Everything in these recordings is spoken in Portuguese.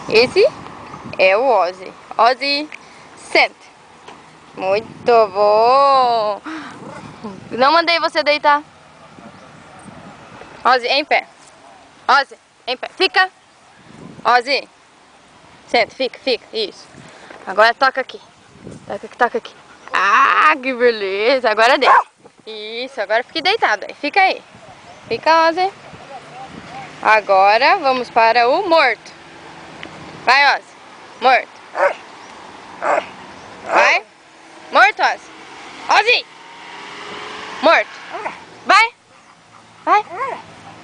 Esse é o Ozzy. Ozzy, senta. Muito bom. Não mandei você deitar. Ozzy, em pé. Ozzy, em pé. Fica. Ozzy. Senta, fica. Isso. Agora toca aqui. Toca aqui. Ah, que beleza. Agora deita. Isso, agora fique deitado. Fica aí. Fica, Ozzy. Agora vamos para o morto. Vai, Ozzy. Morto. Vai. Morto, Ozzy. Ozzy. Morto. Vai.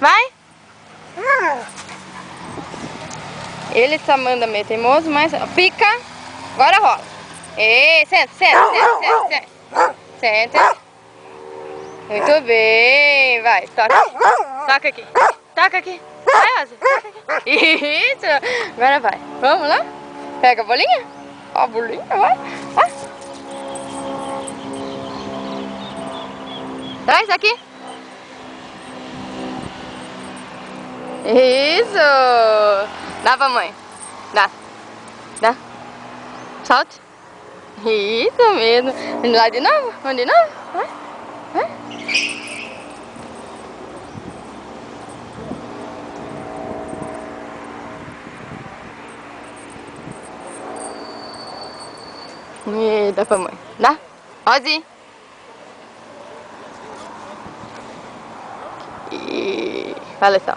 Vai. Ele só manda meio teimoso, mas fica. Agora rola. E senta. Senta. Muito bem. Vai, toca aqui. Toca aqui. Vai, Ozzy. Toca aqui. Isso. Agora vai. Vamos lá? Pega a bolinha. Ó, a bolinha, vai. Traz aqui. Isso. Dá pra mãe. Dá. Solte. Isso mesmo. Vamos lá de novo. Vai. E dá pra mãe. Dá. Ozzy. E fala só.